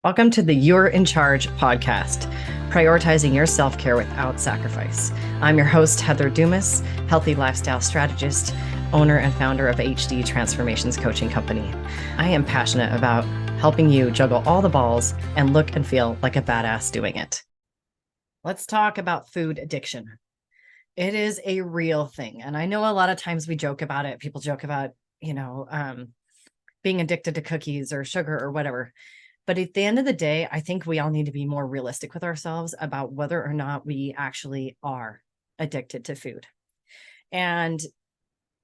Welcome to the You're in Charge podcast, prioritizing your self-care without sacrifice. I'm your host, Heather Dumas, healthy lifestyle strategist, owner and founder of HD Transformations Coaching Company. I am passionate about helping you juggle all the balls and look and feel like a badass doing it. Let's talk about food addiction. It is a real thing. And I know a lot of times we joke about it. People joke about, being addicted to cookies or sugar or whatever. But at the end of the day, I think we all need to be more realistic with ourselves about whether or not we actually are addicted to food. And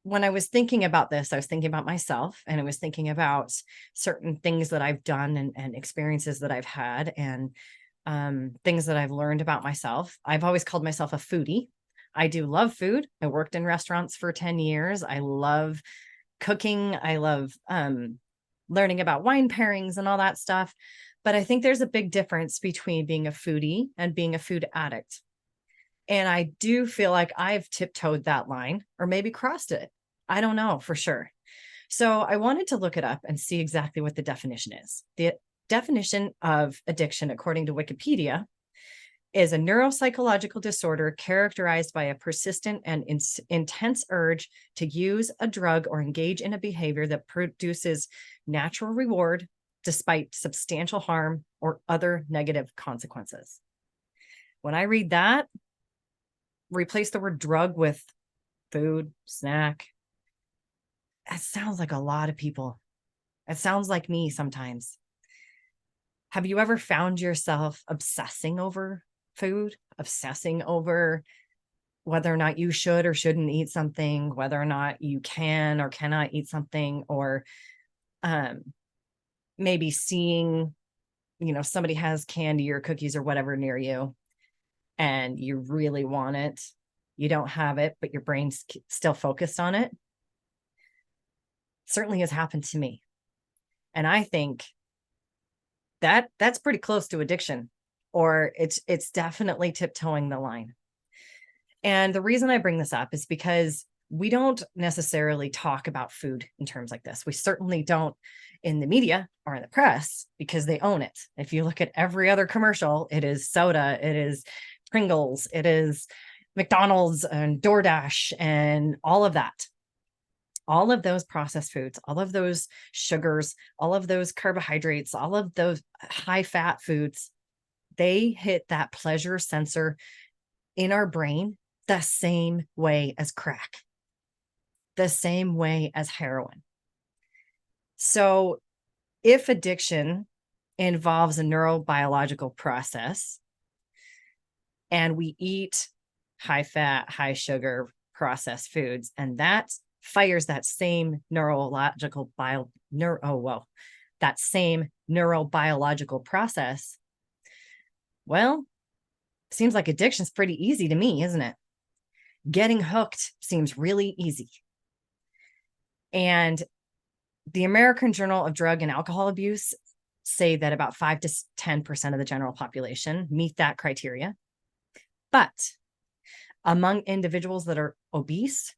when I was thinking about this, I was thinking about myself, and I was thinking about certain things that I've done and experiences that I've had, and things that I've learned about myself. I've always called myself a foodie. I do love food. I worked in restaurants for 10 years. I love cooking. I love learning about wine pairings and all that stuff. But I think there's a big difference between being a foodie and being a food addict. And I do feel like I've tiptoed that line or maybe crossed it. I don't know for sure. So I wanted to look it up and see exactly what the definition is. The definition of addiction, according to Wikipedia, is a neuropsychological disorder characterized by a persistent and intense urge to use a drug or engage in a behavior that produces natural reward despite substantial harm or other negative consequences. When I read that, replace the word drug with food, snack, it sounds like a lot of people. It sounds like me sometimes. Have you ever found yourself obsessing over food, obsessing over whether or not you should or shouldn't eat something, whether or not you can or cannot eat something, or maybe seeing, somebody has candy or cookies or whatever near you and you really want it. You don't have it, but your brain's still focused on it. Certainly has happened to me. And I think that that's pretty close to addiction, or it's definitely tiptoeing the line. And the reason I bring this up is because we don't necessarily talk about food in terms like this. We certainly don't in the media or in the press because they own it. If you look at every other commercial, it is soda, it is Pringles, it is McDonald's and DoorDash and all of that. All of those processed foods, all of those sugars, all of those carbohydrates, all of those high fat foods, they hit that pleasure sensor in our brain the same way as crack, the same way as heroin. So if addiction involves a neurobiological process and we eat high fat, high sugar processed foods, and that fires that same neurobiological process, well, seems like addiction's pretty easy to me, isn't it? Getting hooked seems really easy. And the American Journal of Drug and Alcohol Abuse say that about 5 to 10% of the general population meet that criteria. But among individuals that are obese,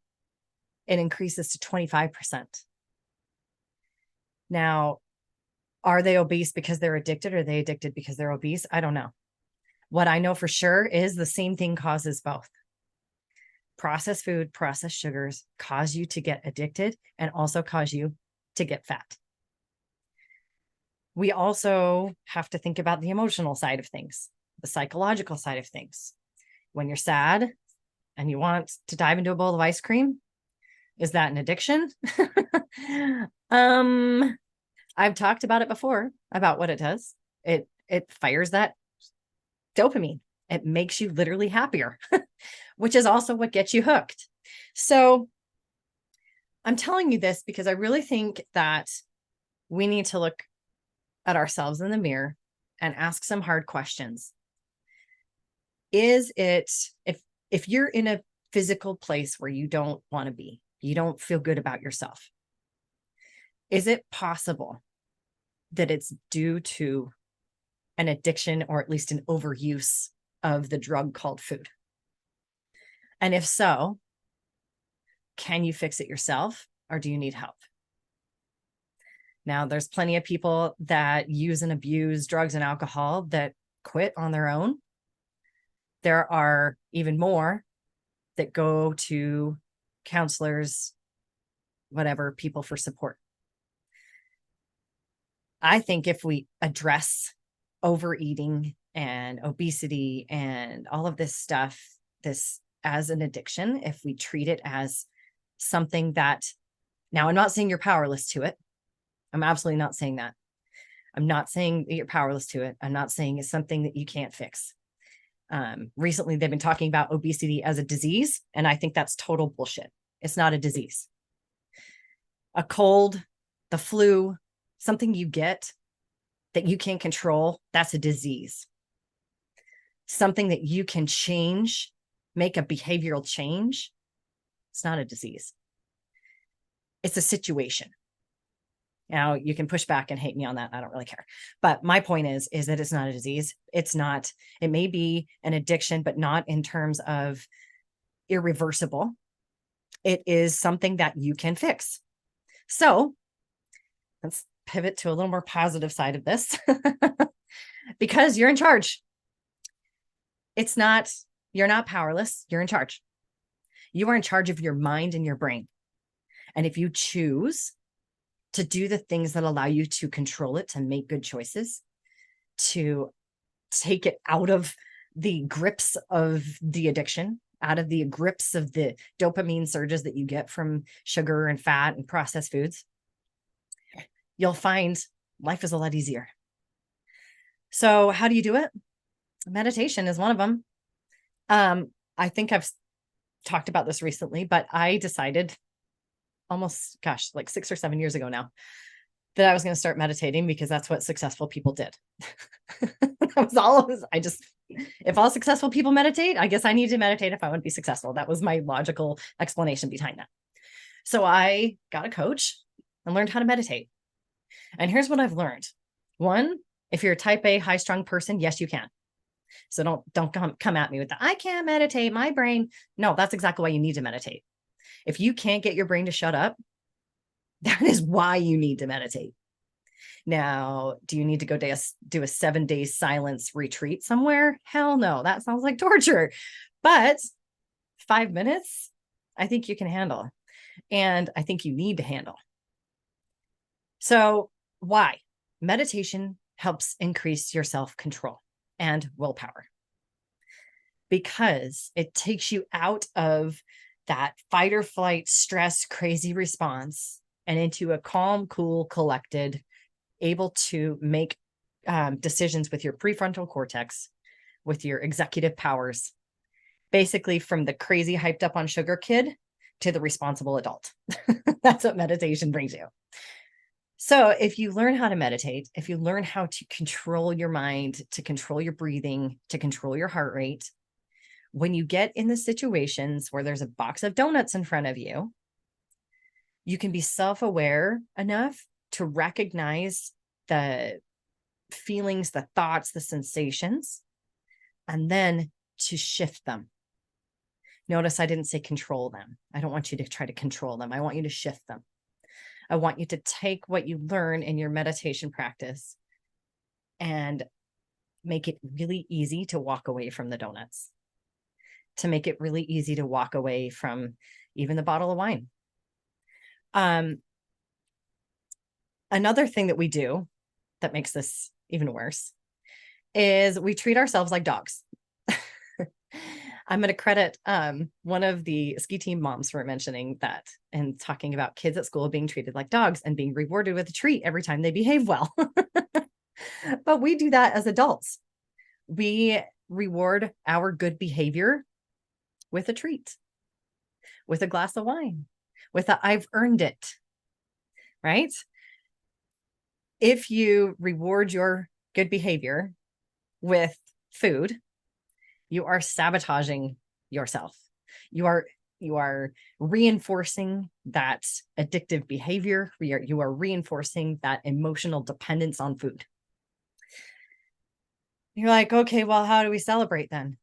it increases to 25%. Now, are they obese because they're addicted, or are they addicted because they're obese? I don't know. What I know for sure is the same thing causes both. Processed food, processed sugars cause you to get addicted and also cause you to get fat. We also have to think about the emotional side of things, the psychological side of things. When you're sad and you want to dive into a bowl of ice cream, is that an addiction? I've talked about it before, about what it does. It fires that dopamine. It makes you literally happier, which is also what gets you hooked. So I'm telling you this because I really think that we need to look at ourselves in the mirror and ask some hard questions. Is it, if you're in a physical place where you don't want to be, you don't feel good about yourself, is it possible that it's due to an addiction, or at least an overuse of the drug called food? And if so, can you fix it yourself, or do you need help? Now, there's plenty of people that use and abuse drugs and alcohol that quit on their own. There are even more that go to counselors, whatever, people for support. I think if we address overeating and obesity and all of this stuff, this as an addiction, if we treat it as something that, now I'm not saying you're powerless to it. I'm absolutely not saying that. I'm not saying that you're powerless to it. I'm not saying it's something that you can't fix. Recently, they've been talking about obesity as a disease, and I think that's total bullshit. It's not a disease. A cold, the flu, something you get that you can't control, that's a disease. Something that you can change, make a behavioral change, it's not a disease. It's a situation. Now, you can push back and hate me on that. I don't really care. But my point is that it's not a disease. It's not, it may be an addiction, but not in terms of irreversible. It is something that you can fix. So let's pivot to a little more positive side of this because you're in charge. It's not, you're not powerless. You're in charge. You are in charge of your mind and your brain. And if you choose to do the things that allow you to control it, to make good choices, to take it out of the grips of the addiction, out of the grips of the dopamine surges that you get from sugar and fat and processed foods, you'll find life is a lot easier. So how do you do it? Meditation is one of them. I think I've talked about this recently, but I decided almost, like 6 or 7 years ago now, that I was going to start meditating because that's what successful people did. That was all. If all successful people meditate, I guess I need to meditate if I want to be successful. That was my logical explanation behind that. So I got a coach and learned how to meditate. And here's what I've learned. One, if you're a type A high strung person, yes, you can. So don't come at me with that. I can't meditate, my brain. No, that's exactly why you need to meditate. If you can't get your brain to shut up, that is why you need to meditate. Now, do you need to go do a 7-day silence retreat somewhere? Hell no, that sounds like torture. But 5 minutes, I think you can handle. And I think you need to handle. So why? Meditation helps increase your self-control and willpower because it takes you out of that fight or flight, stress, crazy response and into a calm, cool, collected, able to make decisions with your prefrontal cortex, with your executive powers, basically from the crazy hyped up on sugar kid to the responsible adult. That's what meditation brings you. So if you learn how to meditate, if you learn how to control your mind, to control your breathing, to control your heart rate, when you get in the situations where there's a box of donuts in front of you, you can be self-aware enough to recognize the feelings, the thoughts, the sensations, and then to shift them. Notice I didn't say control them. I don't want you to try to control them. I want you to shift them. I want you to take what you learn in your meditation practice and make it really easy to walk away from the donuts, to make it really easy to walk away from even the bottle of wine. Another thing that we do that makes this even worse is we treat ourselves like dogs. I'm going to credit one of the ski team moms for mentioning that and talking about kids at school being treated like dogs and being rewarded with a treat every time they behave well. But we do that as adults. We reward our good behavior with a treat, with a glass of wine, with a I've earned it, right? If you reward your good behavior with food, you are sabotaging yourself. You are reinforcing that addictive behavior. You are reinforcing that emotional dependence on food. You're like, okay, well, how do we celebrate then?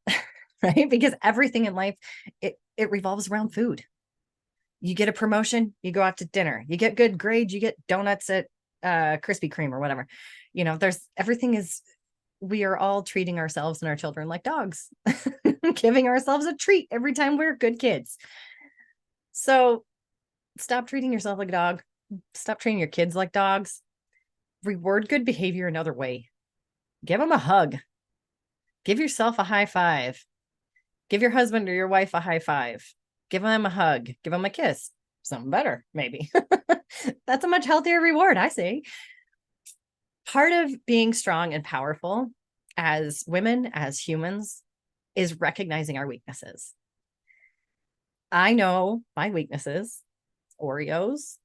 Right? Because everything in life, it revolves around food. You get a promotion, you go out to dinner. You get good grades, you get donuts at Krispy Kreme or whatever. We are all treating ourselves and our children like dogs, giving ourselves a treat every time we're good kids. So stop treating yourself like a dog. Stop treating your kids like dogs. Reward good behavior another way. Give them a hug. Give yourself a high five. Give your husband or your wife a high five. Give them a hug. Give them a kiss. Something better, maybe. That's a much healthier reward, I say. Part of being strong and powerful as women, as humans, is recognizing our weaknesses. I know my weaknesses: Oreos,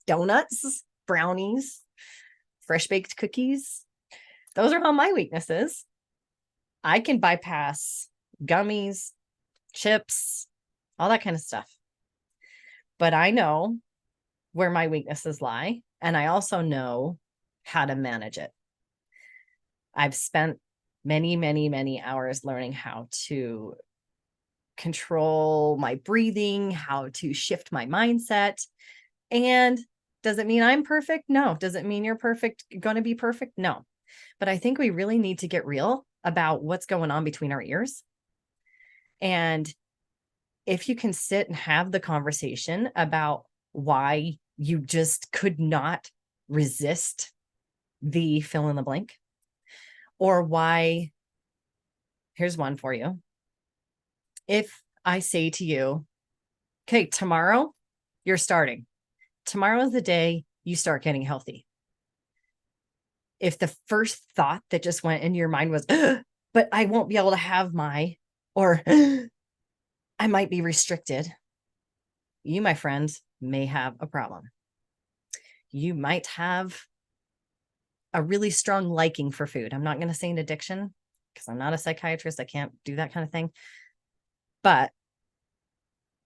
donuts, brownies, fresh baked cookies. Those are all my weaknesses. I can bypass gummies, chips, all that kind of stuff. But I know where my weaknesses lie, and I also know how to manage it. I've spent many, many, many hours learning how to control my breathing, how to shift my mindset. And does it mean I'm perfect? No. Does it mean you're perfect, going to be perfect? No. But I think we really need to get real about what's going on between our ears. And if you can sit and have the conversation about why you just could not resist the fill in the blank, or why, here's one for you. If I say to you, okay, tomorrow you're starting. Tomorrow is the day you start getting healthy. If the first thought that just went into your mind was, but I won't be able to have or I might be restricted, you, my friend, may have a problem. You might have a really strong liking for food. I'm not going to say an addiction because I'm not a psychiatrist. I can't do that kind of thing. But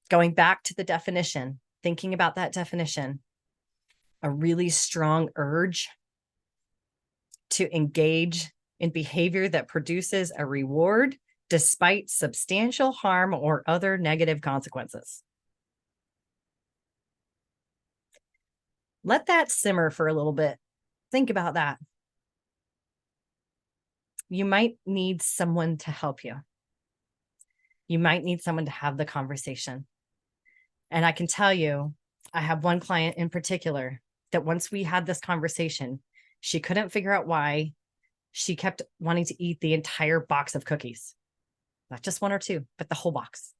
going back to the definition, thinking about that definition, a really strong urge to engage in behavior that produces a reward despite substantial harm or other negative consequences. Let that simmer for a little bit. Think about that. You might need someone to help you. You might need someone to have the conversation. And I can tell you, I have one client in particular that once we had this conversation, she couldn't figure out why she kept wanting to eat the entire box of cookies. Not just one or two, but the whole box.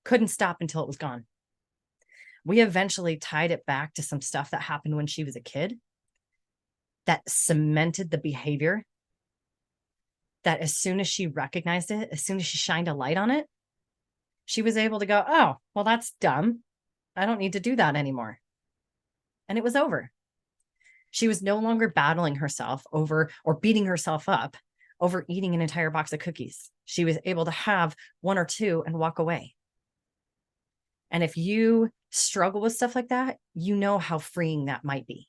Couldn't stop until it was gone. We eventually tied it back to some stuff that happened when she was a kid that cemented the behavior, that as soon as she recognized it, as soon as she shined a light on it, she was able to go, oh, well, that's dumb. I don't need to do that anymore. And it was over. She was no longer battling herself over or beating herself up over eating an entire box of cookies. She was able to have one or two and walk away. And if you struggle with stuff like that, you know how freeing that might be.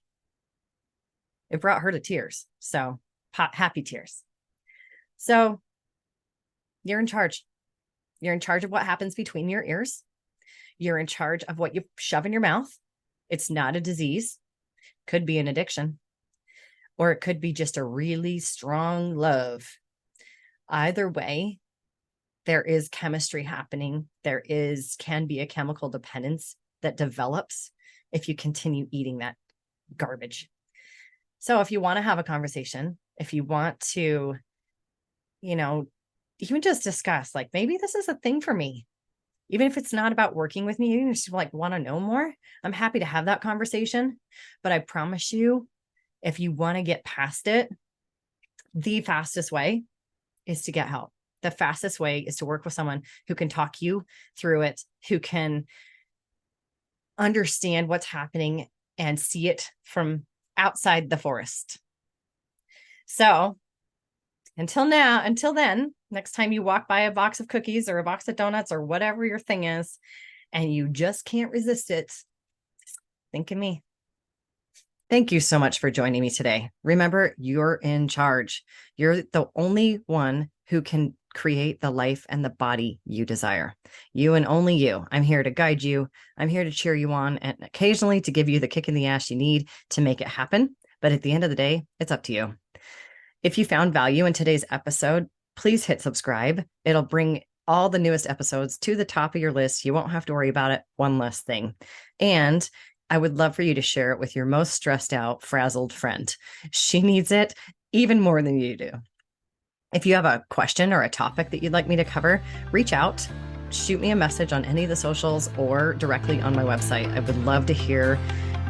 It brought her to tears. So happy tears. So you're in charge. You're in charge of what happens between your ears. You're in charge of what you shove in your mouth. It's not a disease. Could be an addiction, or it could be just a really strong love. Either way, there is chemistry happening. Can be a chemical dependence that develops if you continue eating that garbage. So if you want to have a conversation, if you want to, even just discuss, like, maybe this is a thing for me, even if it's not about working with me, you just want to know more, I'm happy to have that conversation. But I promise you, if you want to get past it, the fastest way is to get help. The fastest way is to work with someone who can talk you through it, who can understand what's happening and see it from outside the forest. So until then, next time you walk by a box of cookies or a box of donuts or whatever your thing is, and you just can't resist it, think of me. Thank you so much for joining me today. Remember, you're in charge. You're the only one who can create the life and the body you desire. You and only you. I'm here to guide you. I'm here to cheer you on and occasionally to give you the kick in the ass you need to make it happen. But at the end of the day, it's up to you. If you found value in today's episode, please hit subscribe. It'll bring all the newest episodes to the top of your list. You won't have to worry about it. One less thing. And I would love for you to share it with your most stressed out, frazzled friend. She needs it even more than you do. If you have a question or a topic that you'd like me to cover, reach out, shoot me a message on any of the socials or directly on my website. I would love to hear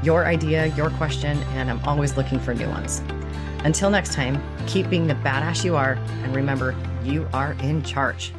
your idea, your question, and I'm always looking for new ones. Until next time, keep being the badass you are, and remember, you are in charge.